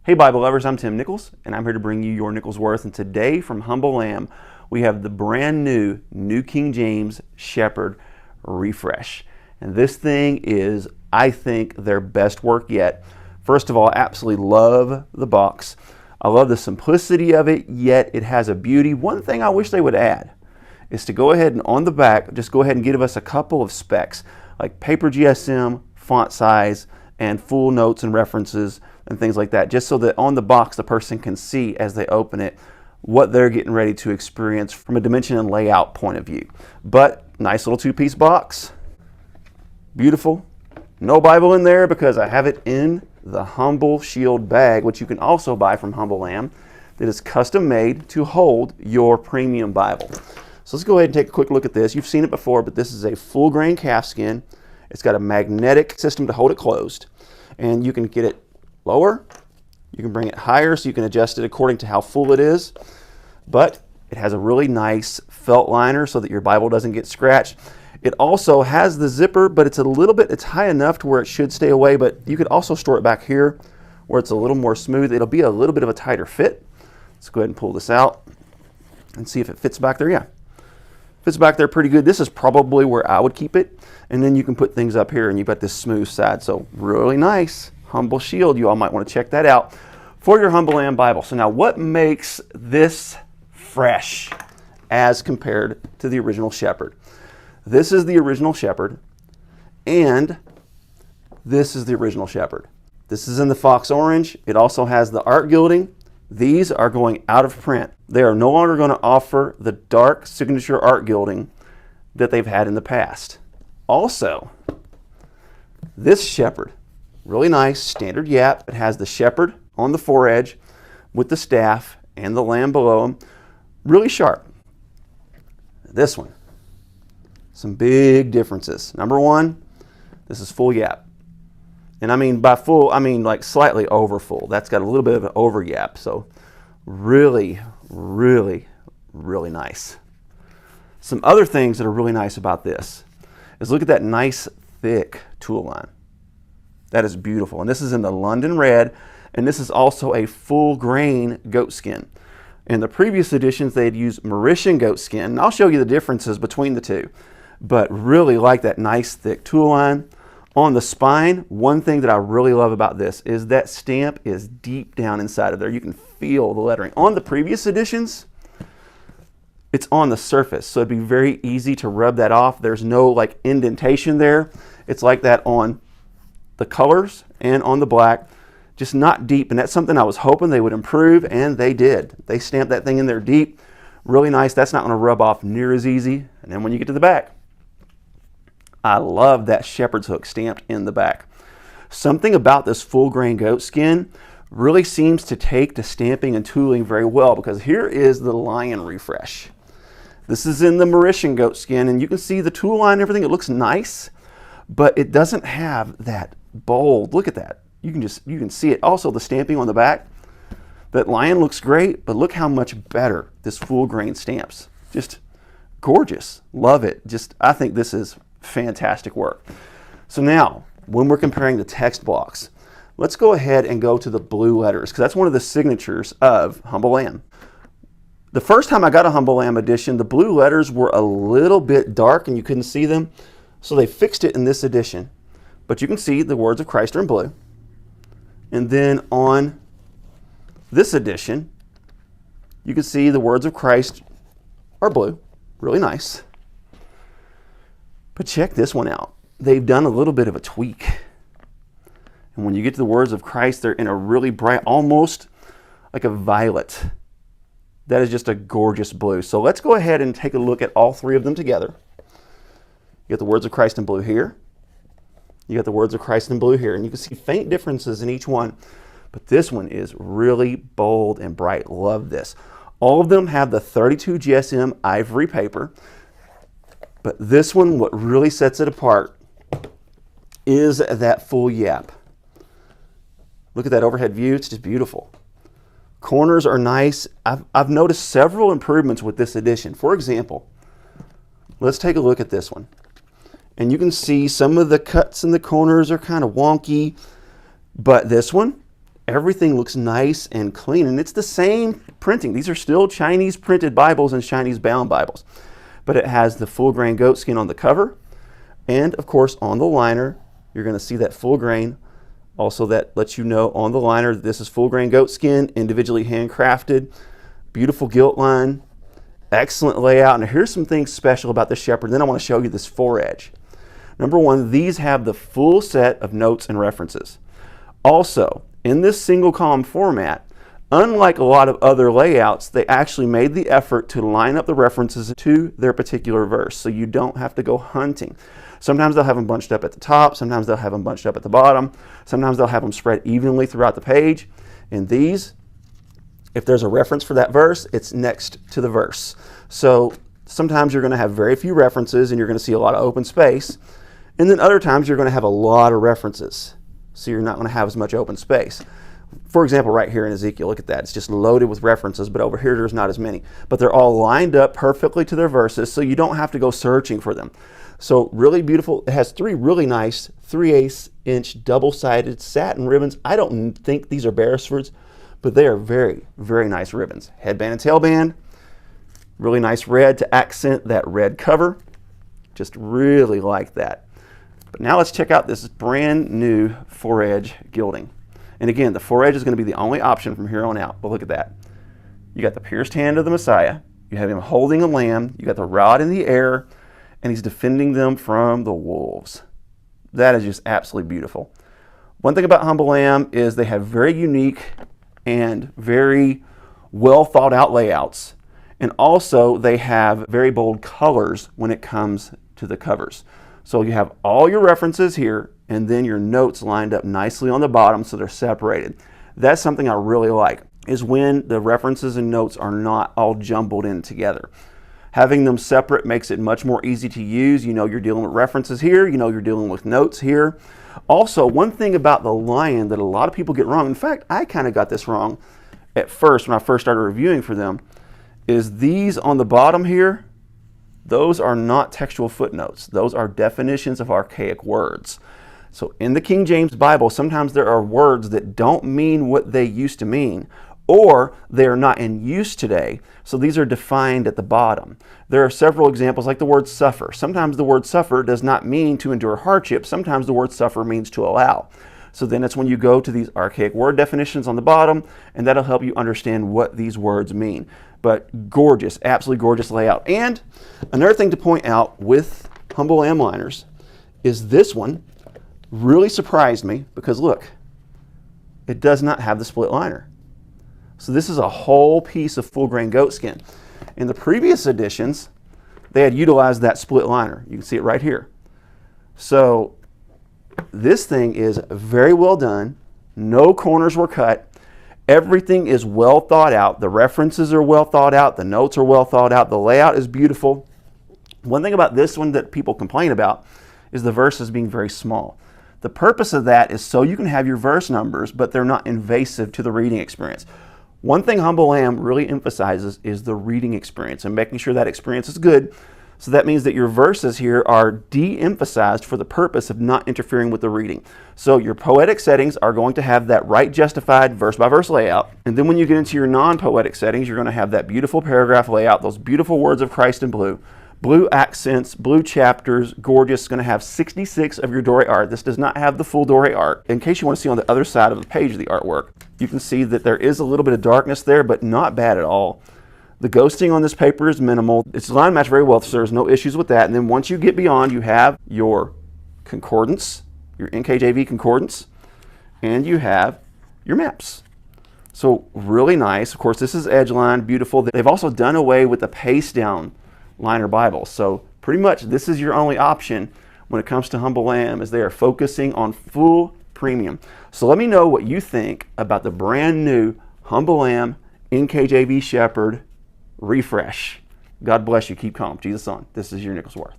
Hey Bible lovers, I'm Tim Nichols, and I'm here to bring you your Nichols Worth. And today from Humble Lamb, we have the brand new New King James Shepherd Refresh. And this thing is, I think, their best work yet. First of all, I absolutely love the box. I love the simplicity of it, yet it has a beauty. One thing I wish they would add is to go ahead and on the back, just go ahead and give us a couple of specs, like paper GSM, font size, and full notes and references and things like that, just so that on the box the person can see as they open it what they're getting ready to experience from a dimension and layout point of view. But nice little two-piece box, beautiful. No Bible in there because I have it in the Humble Shield bag, which you can also buy from Humble Lamb, that is custom made to hold your premium Bible. So let's go ahead and take a quick look at this. You've seen it before, but this is a full grain calfskin. It's got a magnetic system to hold it closed, and you can get it lower, you can bring it higher, so you can adjust it according to how full it is. But it has a really nice felt liner so that your Bible doesn't get scratched. It also has the zipper, but it's high enough to where it should stay away, but you could also store it back here where it's a little more smooth. It'll be a little bit of a tighter fit. Let's go ahead and pull this out and see if it fits back there. Yeah, fits back there pretty good. This is probably where I would keep it. And then you can put things up here and you've got this smooth side. So really nice. Humble Shield. You all might want to check that out for your Humble Lamb Bible. So now what makes this fresh as compared to the original Shepherd? This is the original Shepherd, and this is the original Shepherd. This is in the Fox Orange. It also has the art gilding. These are going out of print. They are no longer going to offer the dark signature art gilding that they've had in the past. Also, this Shepherd, really nice, standard yap. It has the shepherd on the fore-edge with the staff and the lamb below him. Really sharp. This one, some big differences. Number one, this is full yap. And I mean by full, I mean like slightly over full. That's got a little bit of an over yap. So really, really, really nice. Some other things that are really nice about this is look at that nice thick tool line. That is beautiful. And this is in the London red, and this is also a full grain goat skin. In the previous editions, they had used Mauritian goat skin, and I'll show you the differences between the two. But really like that nice thick tool line. On the spine, one thing that I really love about this is that stamp is deep down inside of there. You can feel the lettering. On the previous editions, it's on the surface, so it'd be very easy to rub that off. There's no like indentation there. It's like that on the colors and on the black, just not deep. And that's something I was hoping they would improve, and they did. They stamped that thing in there deep, really nice. That's not going to rub off near as easy. And then when you get to the back, I love that shepherd's hook stamped in the back. Something about this full grain goat skin really seems to take to stamping and tooling very well, because here is the Lion Refresh. This is in the Mauritian goat skin, and you can see the tool line and everything. It looks nice, but it doesn't have that bold. Look at that. You can see it. Also, the stamping on the back. That Lion looks great, but look how much better this full grain stamps. Just gorgeous. Love it. I think this is fantastic work. So now, when we're comparing the text blocks, let's go ahead and go to the blue letters, because that's one of the signatures of Humble Lamb. The first time I got a Humble Lamb edition, the blue letters were a little bit dark and you couldn't see them. So they fixed it in this edition. But you can see the words of Christ are in blue. And then on this edition, you can see the words of Christ are blue. Really nice. But check this one out. They've done a little bit of a tweak. And when you get to the words of Christ, they're in a really bright, almost like a violet. That is just a gorgeous blue. So let's go ahead and take a look at all three of them together. You got the words of Christ in blue here. You got the words of Christ in blue here. And you can see faint differences in each one. But this one is really bold and bright. Love this. All of them have the 32 GSM ivory paper. But this one, what really sets it apart is that full yap. Look at that overhead view. It's just beautiful. Corners are nice. I've noticed several improvements with this edition. For example, let's take a look at this one. And you can see some of the cuts in the corners are kind of wonky, but this one Everything looks nice and clean, and it's the same printing. These are still Chinese printed Bibles and Chinese bound Bibles. But it has the full grain goat skin on the cover, and of course on the liner, you're going to see that full grain. Also, that lets you know on the liner that this is full grain goat skin, individually handcrafted, beautiful gilt line, excellent layout. And here's some things special about the Shepherd. Then I want to show you this fore-edge. Number one, these have the full set of notes and references. Also, in this single column format, unlike a lot of other layouts, they actually made the effort to line up the references to their particular verse, so you don't have to go hunting. Sometimes they'll have them bunched up at the top, sometimes they'll have them bunched up at the bottom, sometimes they'll have them spread evenly throughout the page. And these, if there's a reference for that verse, it's next to the verse. So sometimes you're going to have very few references and you're going to see a lot of open space. And then other times you're going to have a lot of references, so you're not going to have as much open space. For example, right here in Ezekiel, look at that. It's just loaded with references, but over here there's not as many. But they're all lined up perfectly to their verses, so you don't have to go searching for them. So really beautiful. It has three really nice 3/8 inch double-sided satin ribbons. I don't think these are Beresfords, but they are very, very nice ribbons. Headband and tailband, really nice red to accent that red cover. Just really like that. But now let's check out this brand new fore-edge gilding. And again, the fore-edge is going to be the only option from here on out. But look at that. You got the pierced hand of the Messiah. You have him holding a lamb. You got the rod in the air, and he's defending them from the wolves. That is just absolutely beautiful. One thing about Humble Lamb is they have very unique and very well thought out layouts. And also they have very bold colors when it comes to the covers. So you have all your references here, and then your notes lined up nicely on the bottom so they're separated. That's something I really like, is when the references and notes are not all jumbled in together. Having them separate makes it much more easy to use. You know you're dealing with references here, you know you're dealing with notes here. Also, one thing about the Lion that a lot of people get wrong, in fact, I kind of got this wrong at first when I first started reviewing for them, is these on the bottom here, those are not textual footnotes. Those are definitions of archaic words. So in the King James Bible, sometimes there are words that don't mean what they used to mean, or they are not in use today. So these are defined at the bottom. There are several examples like the word suffer. Sometimes the word suffer does not mean to endure hardship. Sometimes the word suffer means to allow. So then it's when you go to these archaic word definitions on the bottom, and that'll help you understand what these words mean. But gorgeous, absolutely gorgeous layout. And another thing to point out with Humble Lamb liners is this one really surprised me, because look, it does not have the split liner. So this is a whole piece of full grain goat skin. In the previous editions, they had utilized that split liner. You can see it right here. So this thing is very well done. No corners were cut. Everything is well thought out. The references are well thought out. The notes are well thought out. The layout is beautiful. One thing about this one that people complain about is the verses being very small. The purpose of that is so you can have your verse numbers, but they're not invasive to the reading experience. One thing Humble Lamb really emphasizes is the reading experience and making sure that experience is good. So that means that your verses here are de-emphasized for the purpose of not interfering with the reading. So your poetic settings are going to have that right justified verse-by-verse layout. And then when you get into your non-poetic settings, you're going to have that beautiful paragraph layout, those beautiful words of Christ in blue, blue accents, blue chapters, gorgeous. It's going to have 66 of your Doré art. This does not have the full Doré art. In case you want to see on the other side of the page of the artwork, you can see that there is a little bit of darkness there, but not bad at all. The ghosting on this paper is minimal. It's line matched very well, so there's no issues with that. And then once you get beyond, you have your concordance, your NKJV concordance, and you have your maps. So really nice. Of course, this is edge line, beautiful. They've also done away with the paste down liner Bibles. So pretty much this is your only option when it comes to Humble Lamb, is they are focusing on full premium. So let me know what you think about the brand new Humble Lamb NKJV Shepherd refresh. God bless you. Keep calm. Jesus on. This is your Nicholsworth.